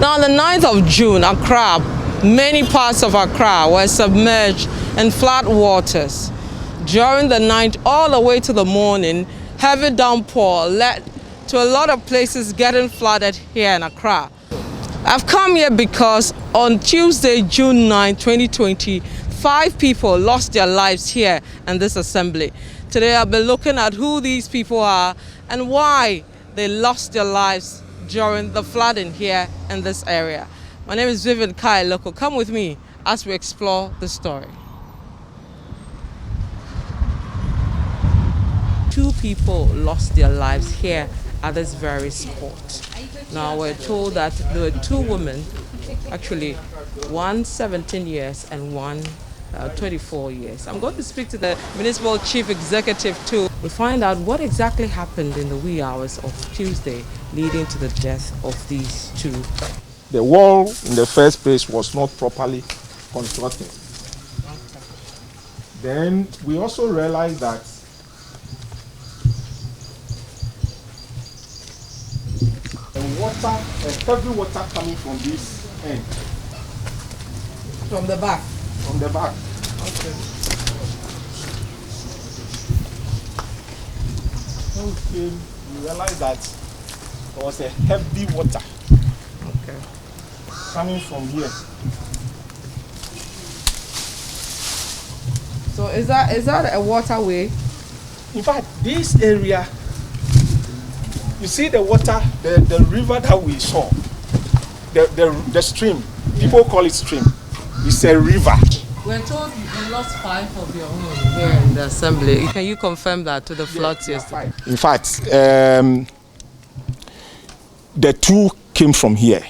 Now, on the 9th of June, Accra, many parts of Accra were submerged in flood waters. During the night all the way to the morning, heavy downpour led to a lot of places getting flooded here in Accra. I've come here because on Tuesday, June 9, 2020, 5 people lost their lives here in this assembly. Today I'll be looking at who these people are and why they lost their lives during the flooding here in this area. My name is Vivian Kai Loko. Come with me as we explore the story. 2 people lost their lives here at this very spot. Now we're told that there were 2 women, actually one 17 years and one 24 years. I'm going to speak to the municipal chief executive too. We'll find out what exactly happened in the wee hours of Tuesday leading to the death of these 2. The wall in the first place was not properly constructed. Then we also realized that heavy water coming from this end. From the back? From the back. Okay. When we came, we realized that there was a heavy water coming from here. So is that a waterway? In fact, this area, you see the water, the river that we saw, the stream, people call it stream. It's a river. We're told you lost 5 of your own here in the assembly. Can you confirm that to the floods yesterday? In fact, the 2 came from here.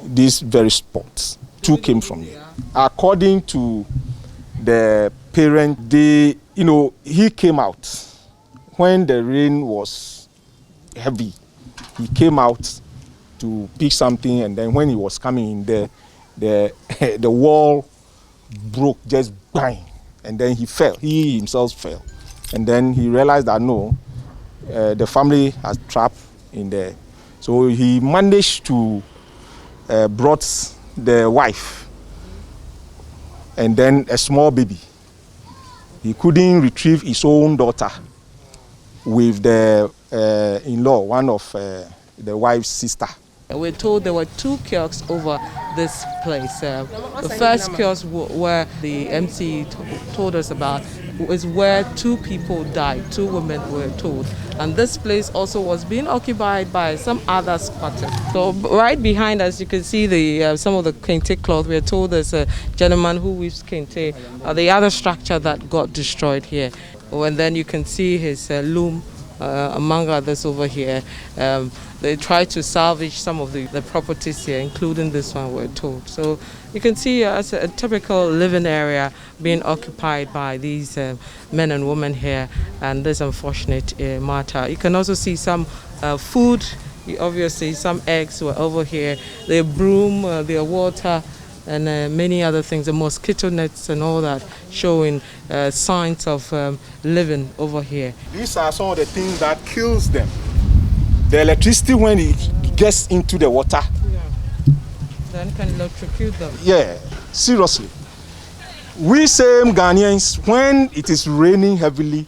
This very spot. 2 came from here. According to the parent, he came out when the rain was heavy. He came out to pick something, and then when he was coming in there, the wall broke, just bang, and then he fell. He himself fell, and then he realized that no, the family has trapped in there. So he managed to brought the wife and then a small baby. He couldn't retrieve his own daughter with the in-law, one of the wife's sister. We're told there were 2 kiosks over this place. The first kiosk where the MC told us about is where 2 people died, 2 women were told. And this place also was being occupied by some other squatters. So right behind us you can see some of the kente cloth. We're told there's a gentleman who weaves kente, the other structure that got destroyed here. And then you can see his loom, among others over here. They tried to salvage some of the properties here, including this one, we're told. So you can see as a typical living area being occupied by these men and women here, and this unfortunate matter. You can also see some food, obviously some eggs were over here, their broom, their water, and many other things, the mosquito nets and all that, showing signs of living over here. These are some of the things that kills them. The electricity, when it gets into the water, then can electrocute them. Yeah, seriously. We same Ghanaians, when it is raining heavily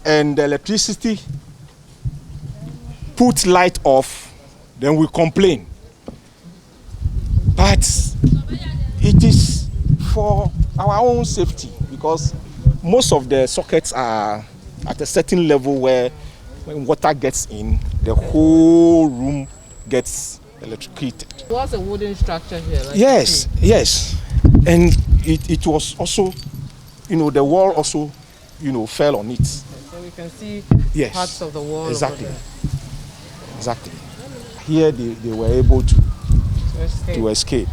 and the electricity put light off, then we complain. But it is for our own safety, because most of the sockets are at a certain level where when water gets in, the whole room gets electrocuted. It was a wooden structure here, right? Yes, yes. And it was also, the wall also, fell on it. So we can see parts of the wall. Exactly. Exactly. Here they were able to escape.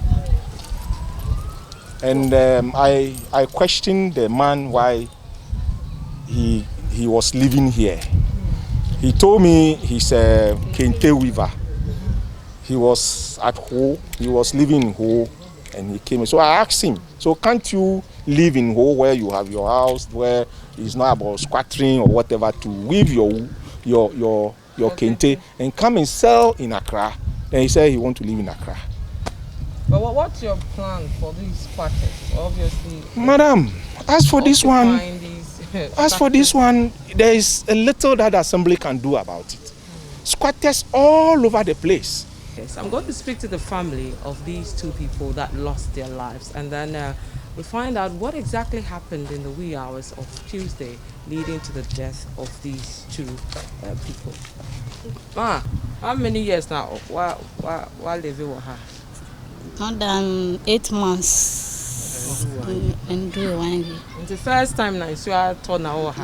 And I questioned the man why he was living here. He told me he's a kente weaver. He was at Ho, he was living in Ho, and he came. So I asked him, so can't you live in Ho where you have your house, where it's not about squattering or whatever, to weave your kente and come and sell in Accra? Then he said he want to live in Accra. But what's your plan for these squatters? Obviously, Madam, as for this one, there is a little that the assembly can do about it. Squatters all over the place. Yes, I'm going to speak to the family of these two people that lost their lives, and then we find out what exactly happened in the wee hours of Tuesday leading to the death of these two people. Ma, how many years now? Why live you her? More than 8 months. And do 1 year. It's the first time now you are told now her.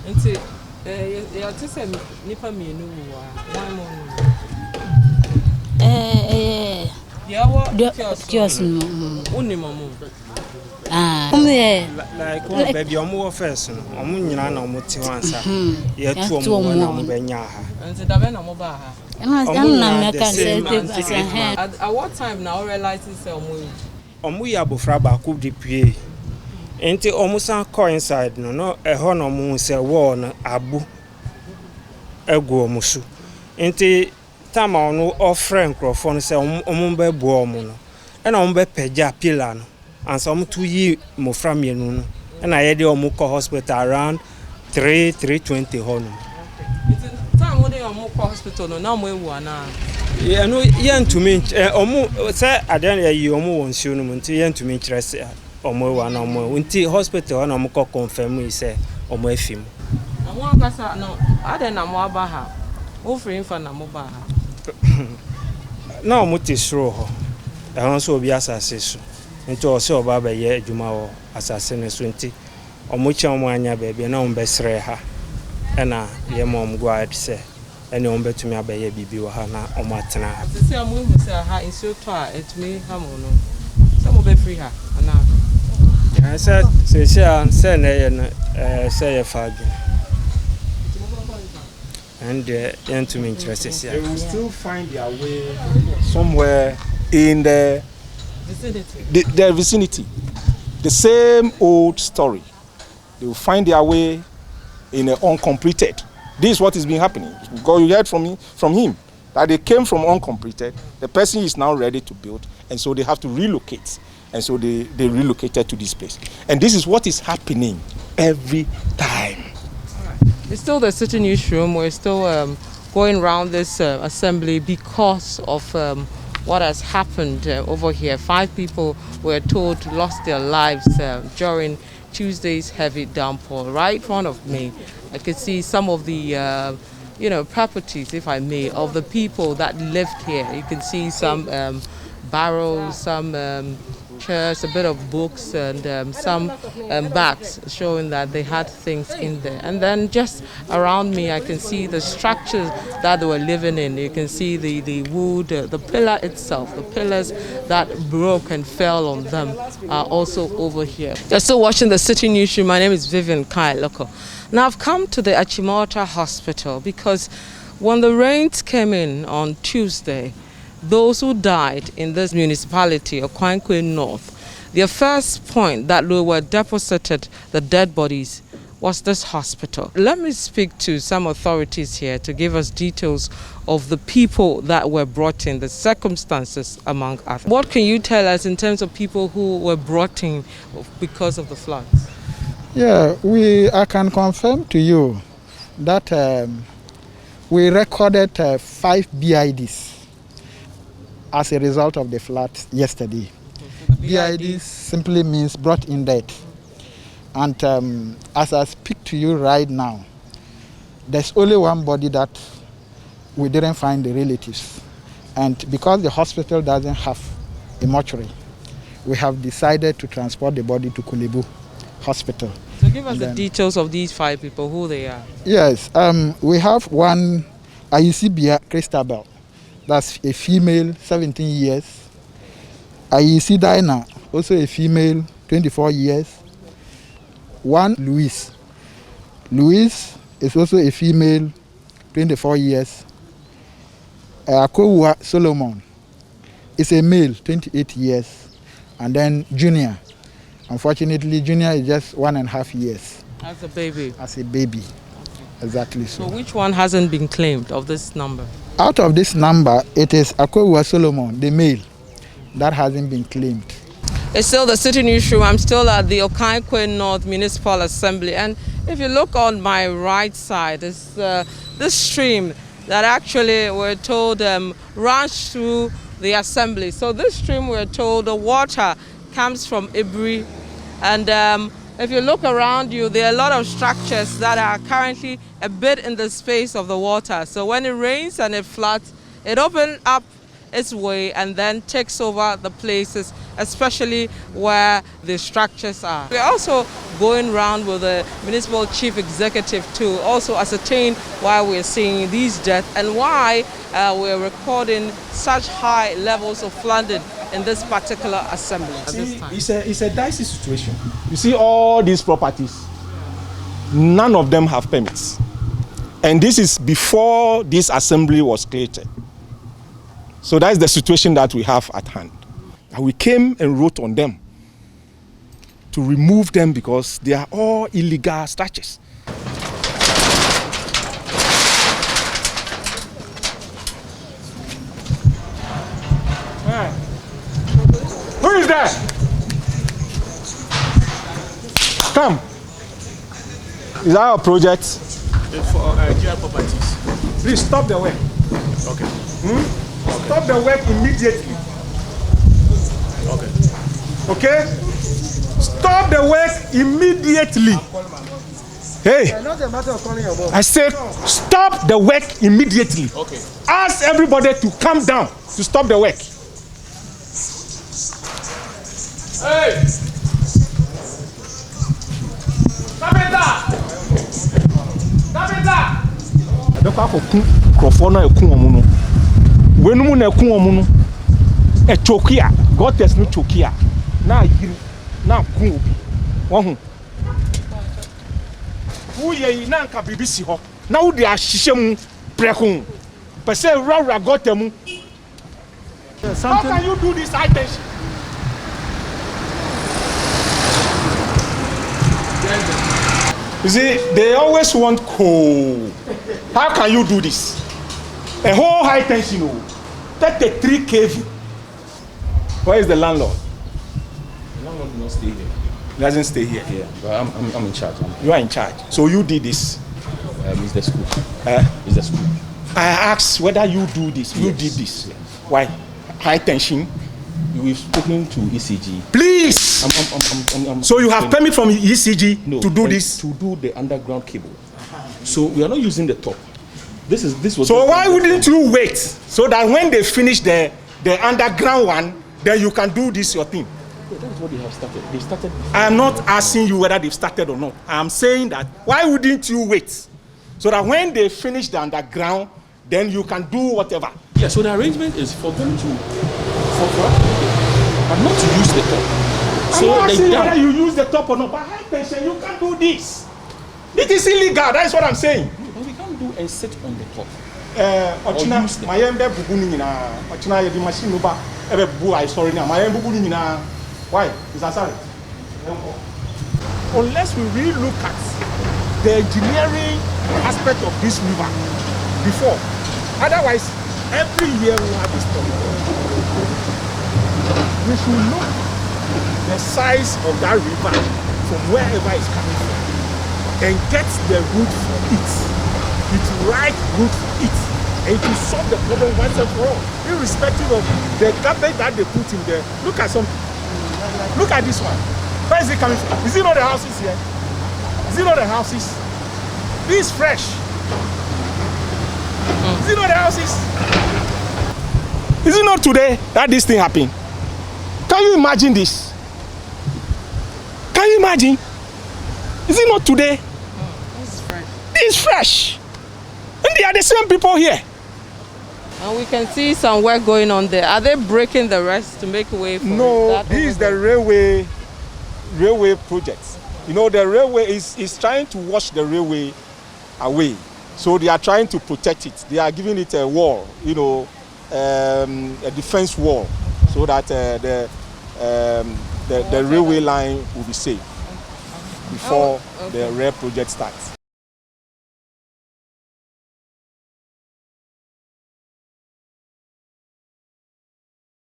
Into you just say nipa me no one more. Yeah, what? Just only mama. Like one baby omo first no omo nyina na omo ti wansa ye tu omo na omo benya ha And the na mo ba ha. At what time now realize say omo ya bofra ba ku di pie enti omo san ko inside no eho no omo se wall no abu egu omo su enti tama ono offering microphone say omo be bu omo no e na omo be peja pillar no and some 2 years mo from you no and I had omo call hospital around 3:20 hono. It's time when they omo call hospital no now mo ewu na. Yeah no yen to me omo say adan ya yi omo won su no nti yen to me kire say omo ewu na omo nti hospital na omo call confirm yi say omo afim. Omo akasa no adan na mo aba ha. O free fa na mo ba ha. Na omo ti sro ho. E hon so obi asase so. Nti o se oba ba ye adwuma wo asase ne so nti omo kya omo anya baabi na omo besre ha na ye mom guard se ene omo betumi abaye bibi wo ha na omo atena ha se omo hu se ha inso to a etumi ha mo no se mo be free ha na ya se na ye no se ye fa adwuma and to me interest they will still find their way somewhere in the vicinity. The same old story. They will find their way in an uncompleted. This is what is been happening. Because you heard from him that they came from uncompleted. The person is now ready to build, and so they have to relocate. And so they relocated to this place. And this is what is happening every time. It's still the Citi Newsroom. We're still going around this assembly because of what has happened over here. 5 people were told lost their lives during Tuesday's heavy downpour. Right in front of me, I could see some of the properties, if I may, of the people that lived here. You can see some barrels, some chairs, a bit of books, and some bags showing that they had things in there. And then just around me, I can see the structures that they were living in. You can see the wood, the pillar itself, the pillars that broke and fell on them are also over here. You're still watching the Citi Newsroom. My name is Vivian Kailoko. Now I've come to the Achimota Hospital because when the rains came in on Tuesday, those who died in this municipality, Okaikoi North, their first point that they were deposited the dead bodies was this hospital. Let me speak to some authorities here to give us details of the people that were brought in, the circumstances among others. What can you tell us in terms of people who were brought in because of the floods? Yeah, I can confirm to you that we recorded 5 BIDs as a result of the floods yesterday. BID simply means brought in dead. And as I speak to you right now, there's only one body that we didn't find the relatives. And because the hospital doesn't have a mortuary, we have decided to transport the body to Kulebu Hospital. So give us the details of these 5 people, who they are. Yes, we have one, Ayusibia Christabel. That's a female, 17 years. Ayisi Dinah, also a female, 24 years. One, Louise. Louise is also a female, 24 years. Akowa Solomon is a male, 28 years. And then Junior. Unfortunately, Junior is just 1.5 years. As a baby? As a baby, exactly so. So which one hasn't been claimed of this number? Out of this number, it is Akwewa Solomon, the male, that hasn't been claimed. It's still the Citi Newsroom. I'm still at the Okaikoi North Municipal Assembly, and if you look on my right side, it's this stream that actually we're told runs through the assembly. So this stream, we're told, the water comes from Ibri, and if you look around you, there are a lot of structures that are currently a bit in the space of the water. So when it rains and it floods, it opens up its way and then takes over the places, especially where the structures are. We're also going around with the municipal chief executive to also ascertain why we're seeing these deaths and why we're recording such high levels of flooding in this particular assembly. It's a dicey situation. You see all these properties, none of them have permits. And this is before this assembly was created. So that's the situation that we have at hand. And we came and wrote on them to remove them because they are all illegal structures. Right. Who is there? Come. Is that our project? It's for GR properties. Please stop the work. Okay. Stop the work immediately. Okay. Okay? Stop the work immediately. Hey, I said stop the work immediately. Okay. Ask everybody to come down to stop the work. Hey! Adoko akokun krofo na ekun omu no. Wenumu na ekun omu no. E chokia, God test no chokia. Na yiri, na kun obi. Wo hu. Wo ye na nka bibisi ho. Na wo de ahihye mu prekun. Pese rawra gotemu. How can you do this high tension? You see, they always want coal. How can you do this? A whole high tension, 33 kV. Where is the landlord? The landlord will not stay here. He doesn't stay here. Yeah, but I'm in charge. You are in charge. So you did this. It's the school. Eh? It's the school. I asked whether you do this. You Yes. did this. Yes. Why? High tension. We've spoken to ECG. Please. I'm So you have permit from ECG no, to do this. To do the underground cable. So we are not using the top. This was. So why wouldn't you wait so that when they finish the underground one, then you can do this your thing? Yeah, that is what they have started. They started. I am not asking you whether they've started or not. I am saying that why wouldn't you wait so that when they finish the underground, then you can do whatever. Yeah. So the arrangement is for them to, but not to use the top. I'm not asking whether you use the top or not, but high tension, you can't do this. It is illegal. That is what I'm saying. But we can't do and sit on the top. Ochina, my embe bubu ni na. Ochina ye di machine no ba. Ebe bubu I sorry na. My embe bubu ni na. Why? Is that sorry? Unless we really look at the engineering aspect of this river before, otherwise every year we have this problem. We should look the size of that river from wherever it's coming from and get the root for it. It's right root for it. And to solve the problem once and for all, irrespective of the garbage that they put in there. Look at this one. Where is it coming from? Is it not the houses here? Is it not the houses? This is fresh. Is it not the houses? Is it not today that this thing happened? Can you imagine this? Can you imagine? Is it not today? This is fresh. This is fresh. And they are the same people here. And we can see some work going on there. Are they breaking the rest to make way for No, that? this is the railway project. You know, the railway is trying to wash the railway away. So they are trying to protect it. They are giving it a wall, you know, a defense wall, so that the railway line will be safe before the rail project starts.